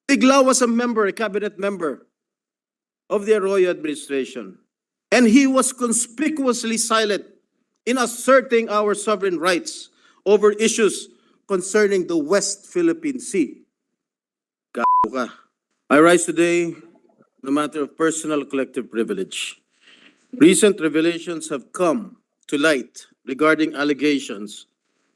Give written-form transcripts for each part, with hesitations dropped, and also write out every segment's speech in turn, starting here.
Tiglao was a cabinet member of the Arroyo administration, and he was conspicuously silent in asserting our sovereign rights over issues concerning the West Philippine Sea. Gago ka. I rise today no matter of personal or collective privilege. Recent revelations have come to light regarding allegations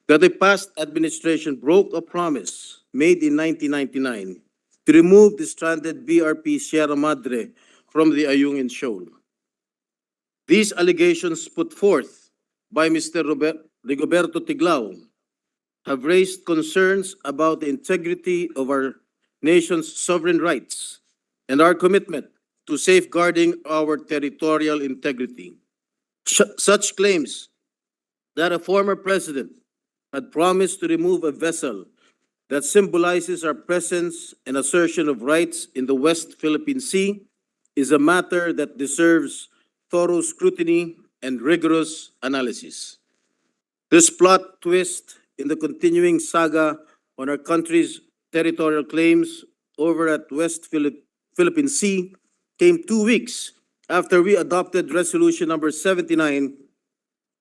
that the past administration broke a promise made in 1999 to remove the stranded BRP Sierra Madre from the Ayungin Shoal. These allegations put forth by Mr. Rigoberto Tiglao have raised concerns about the integrity of our nation's sovereign rights and our commitment to safeguarding our territorial integrity. Such claims that a former president had promised to remove a vessel that symbolizes our presence and assertion of rights in the West Philippine Sea is a matter that deserves thorough scrutiny and rigorous analysis. This plot twist in the continuing saga on our country's territorial claims over at West Philippine Sea came 2 weeks after we adopted Resolution number 79,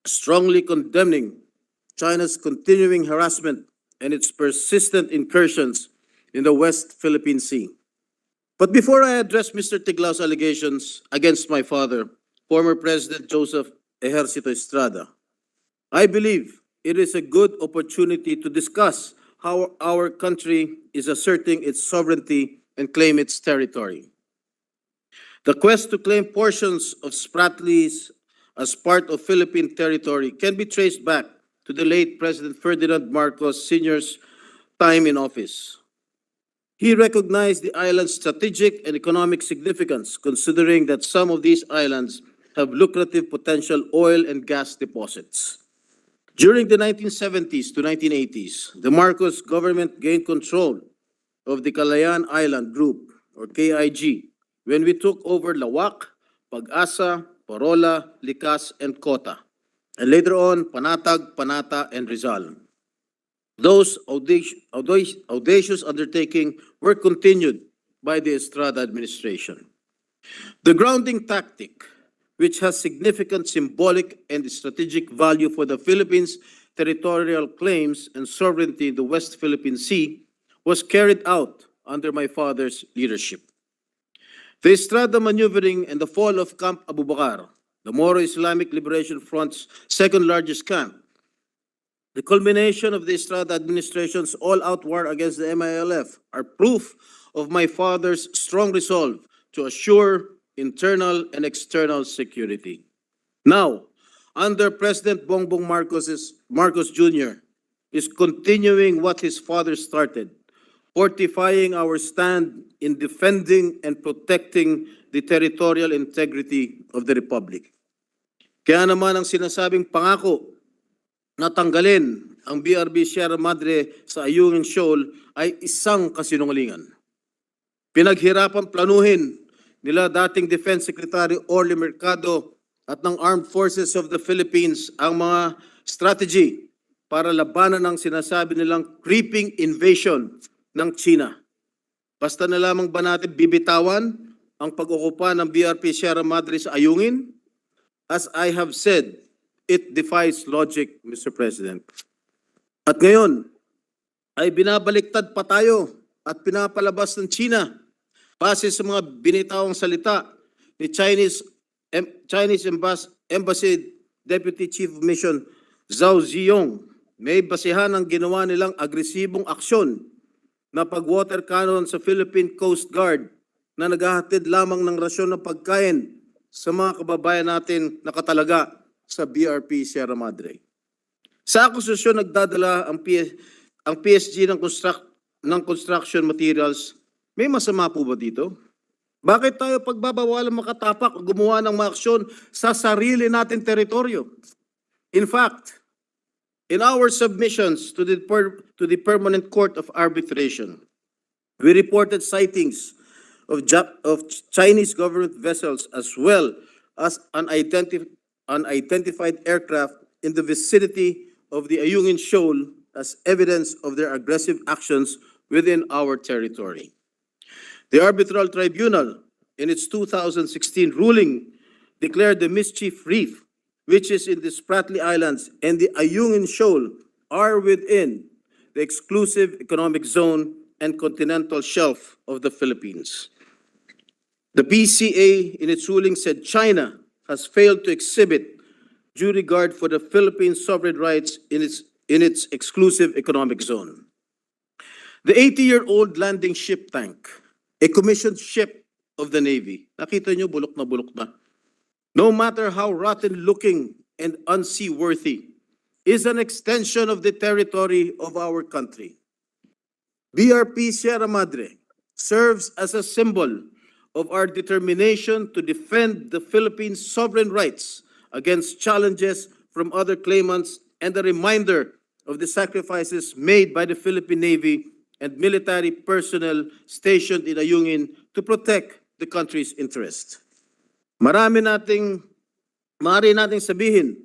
strongly condemning China's continuing harassment and its persistent incursions in the West Philippine Sea. But before I address Mr. Tiglao's allegations against my father, former President Joseph Ejercito Estrada, I believe it is a good opportunity to discuss how our country is asserting its sovereignty and claim its territory. The quest to claim portions of Spratlys as part of Philippine territory can be traced back to the late President Ferdinand Marcos Sr.'s time in office. He recognized the island's strategic and economic significance, considering that some of these islands have lucrative potential oil and gas deposits. During the 1970s to 1980s, the Marcos government gained control of the Calayan Island Group, or KIG, when we took over Lawak, Pag-asa, Parola, Likas, and Cota, and later on Panatag, Panata, and Rizal. Those audacious undertakings were continued by the Estrada administration. The grounding tactic, which has significant symbolic and strategic value for the Philippines' territorial claims and sovereignty in the West Philippine Sea, was carried out under my father's leadership. The Estrada maneuvering and the fall of Camp Abu Bakar, the Moro Islamic Liberation Front's second largest camp, the culmination of the Estrada administration's all-out war against the MILF are proof of my father's strong resolve to assure internal and external security. Now, under President Bongbong Marcos Jr. is continuing what his father started, fortifying our stand in defending and protecting the territorial integrity of the Republic. Kaya naman ang sinasabing pangako na tanggalin ang BRP Sierra Madre sa Ayungin Shoal ay isang kasinungalingan. Pinaghirapan planuhin nila dating Defense Secretary Orly Mercado at ng Armed Forces of the Philippines ang mga strategy para labanan ang sinasabi nilang creeping invasion ng China. Basta na lamang ba natin bibitawan ang pag-okupa ng BRP Sierra Madre sa Ayungin? As I have said, it defies logic, Mr. President. At ngayon, ay binabaliktad pa tayo at pinapalabas ng China base sa mga binitawang salita ni Chinese Embassy Deputy Chief of Mission Zhao Ziyong. May basehan ang ginawa nilang agresibong aksyon na pag-water cannon sa Philippine Coast Guard na naghahatid lamang ng rasyon ng pagkain sa mga kababayan natin nakatalaga sa BRP Sierra Madre. Sa akusasyon nagdadala ang PSG ng construction materials, may masama po ba dito? Bakit tayo pagbabawalan makatapak o gumawa ng mga aksyon sa sarili nating teritoryo? In fact, in our submissions to the Permanent Court of Arbitration, we reported sightings of Chinese government vessels as well as unidentified aircraft in the vicinity of the Ayungin Shoal as evidence of their aggressive actions within our territory. The Arbitral Tribunal, in its 2016 ruling, declared the Mischief Reef, which is in the Spratly Islands, and the Ayungin Shoal are within the exclusive economic zone and continental shelf of the Philippines. The PCA, in its ruling, said China has failed to exhibit due regard for the Philippines' sovereign rights in its exclusive economic zone. The 80-year-old landing ship tank, a commissioned ship of the Navy, nakita nyo, bulok na, no matter how rotten-looking and unseaworthy, is an extension of the territory of our country. BRP Sierra Madre serves as a symbol of our determination to defend the Philippines' sovereign rights against challenges from other claimants and a reminder of the sacrifices made by the Philippine Navy and military personnel stationed in Ayungin to protect the country's interest. Maaari nating sabihin,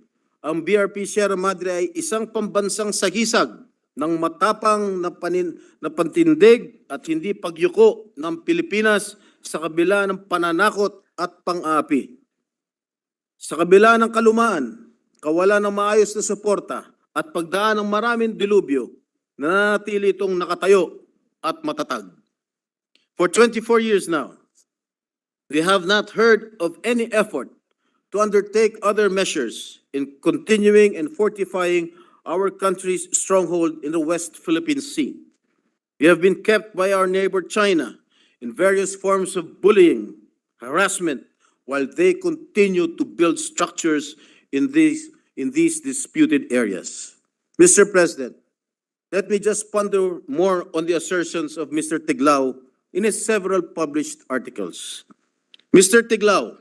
ang BRP Sierra Madre ay isang pambansang sagisag ng matapang na pantindig at hindi pagyuko ng Pilipinas sa kabila ng pananakot at pang-aapi. Sa kabila ng kalumaan, kawalan ng maayos na suporta at pagdaan ng maraming dilubyo, nananatili itong nakatayo at matatag. For 24 years now, we have not heard of any effort to undertake other measures in continuing and fortifying our country's stronghold in the West Philippine Sea. We have been kept by our neighbor China in various forms of bullying, harassment, while they continue to build structures in these disputed areas. Mr. President, let me just ponder more on the assertions of Mr. Tiglao in his several published articles. Mr. Tiglao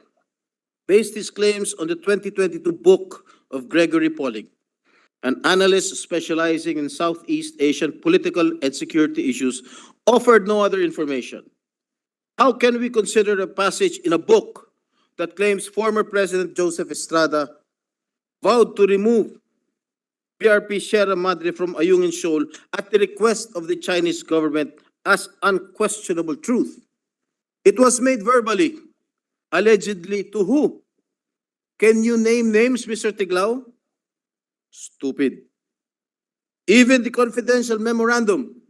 based his claims on the 2022 book of Gregory Polling, an analyst specializing in Southeast Asian political and security issues, offered no other information. How can we consider a passage in a book that claims former President Joseph Estrada vowed to remove BRP Sierra Madre from Ayungin Shoal at the request of the Chinese government as unquestionable truth? It was made verbally. Allegedly to who? Can you name names, Mr. Tiglao? Stupid. Even the confidential memorandum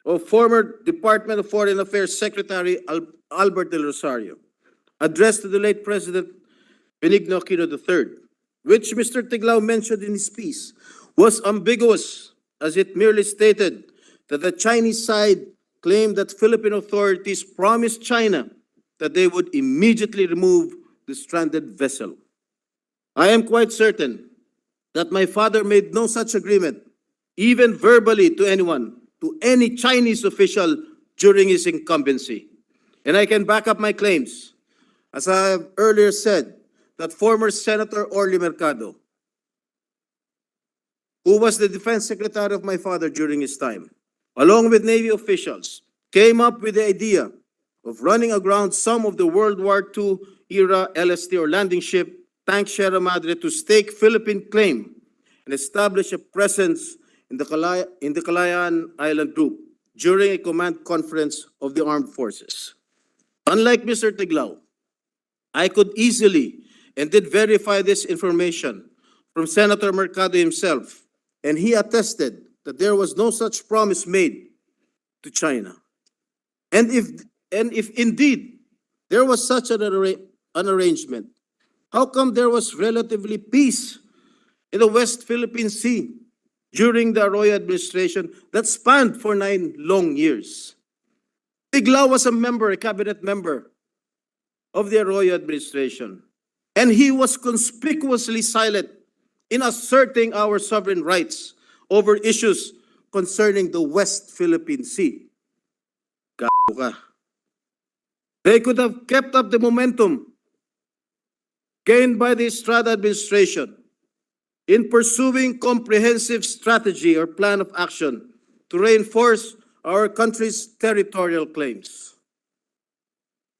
of former Department of Foreign Affairs Secretary Albert Del Rosario, addressed to the late President Benigno Aquino III, which Mr. Tiglao mentioned in his piece, was ambiguous, as it merely stated that the Chinese side claimed that Philippine authorities promised China that they would immediately remove the stranded vessel. I am quite certain that my father made no such agreement, even verbally to anyone, to any Chinese official during his incumbency. And I can back up my claims. As I have earlier said, that former Senator Orly Mercado, who was the defense secretary of my father during his time, along with Navy officials, came up with the idea of running aground some of the World War II era LST or landing ship tank Sierra Madre to stake Philippine claim and establish a presence in the Kalayaan Island group during a command conference of the armed forces. Unlike Mr. Tiglao, I could easily and did verify this information from Senator Mercado himself, and he attested that there was no such promise made to China. And if indeed there was such an arrangement, how come there was relatively peace in the West Philippine Sea during the Arroyo administration that spanned for 9 long years? Tiglao was a cabinet member of the Arroyo administration, and he was conspicuously silent in asserting our sovereign rights over issues concerning the West Philippine Sea. Gago ka. They could have kept up the momentum gained by the Estrada administration in pursuing comprehensive strategy or plan of action to reinforce our country's territorial claims.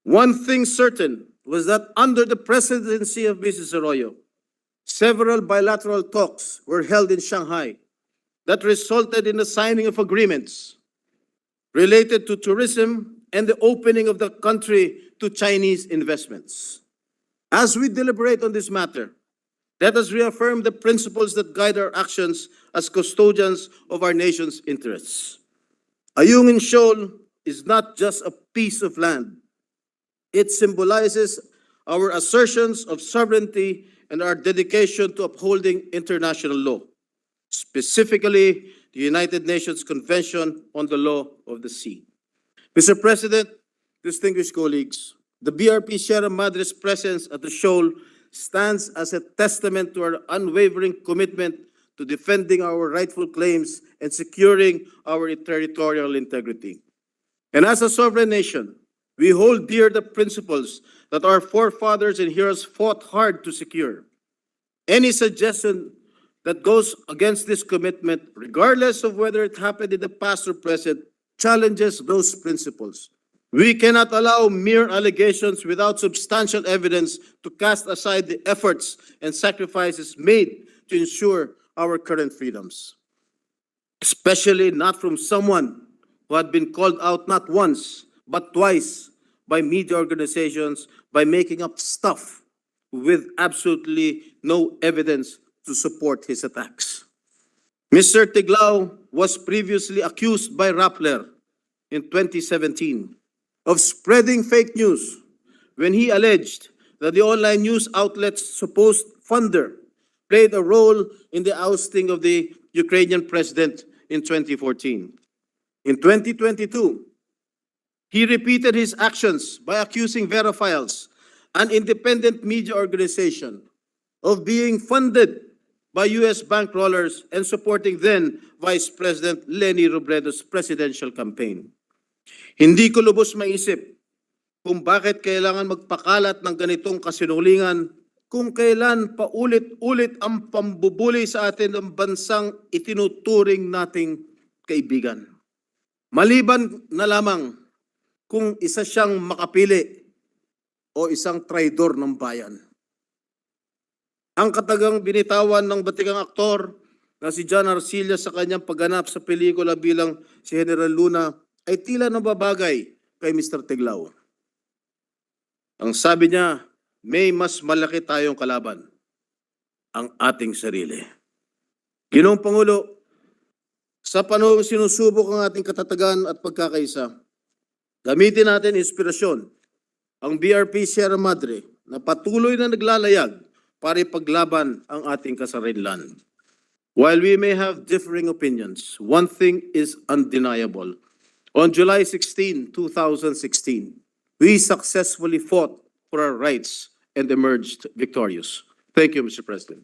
One thing certain was that under the presidency of Mrs. Arroyo, several bilateral talks were held in Shanghai that resulted in the signing of agreements related to tourism and the opening of the country to Chinese investments. As we deliberate on this matter, let us reaffirm the principles that guide our actions as custodians of our nation's interests. Ayungin Shoal is not just a piece of land. It symbolizes our assertions of sovereignty and our dedication to upholding international law, specifically the United Nations Convention on the Law of the Sea. Mr. President, distinguished colleagues, the BRP Sierra Madre's presence at the shoal stands as a testament to our unwavering commitment to defending our rightful claims and securing our territorial integrity. And as a sovereign nation, we hold dear the principles that our forefathers and heroes fought hard to secure. Any suggestion that goes against this commitment, regardless of whether it happened in the past or present, challenges those principles. We cannot allow mere allegations without substantial evidence to cast aside the efforts and sacrifices made to ensure our current freedoms, especially not from someone who had been called out not once, but twice by media organizations by making up stuff with absolutely no evidence to support his attacks. Mr. Tiglao was previously accused by Rappler in 2017 of spreading fake news when he alleged that the online news outlet's supposed funder played a role in the ousting of the Ukrainian president in 2014. In 2022, he repeated his actions by accusing Verifiles, an independent media organization, of being funded by US bankrollers and supporting then Vice President Leni Robredo's presidential campaign. Hindi ko lubos maisip kung bakit kailangan magpakalat ng ganitong kasinungalingan kung kailan paulit-ulit ang pambubuli sa atin ng bansang itinuturing nating kaibigan. Maliban na lamang kung isa siyang makapili o isang traidor ng bayan. Ang katagang binitawan ng batikang aktor na si John Arcilla sa kanyang pagganap sa pelikula bilang si General Luna ay tila nababagay kay Mr. Tiglao. Ang sabi niya, may mas malaki tayong kalaban, ang ating sarili. Ginoong Pangulo, sa panahong sinusubok ang ating katatagan at pagkakaisa, gamitin natin inspirasyon ang BRP Sierra Madre na patuloy na naglalayag para ipaglaban ang ating kasarinlan. While we may have differing opinions, one thing is undeniable. On July 16, 2016, we successfully fought for our rights and emerged victorious. Thank you, Mr. President.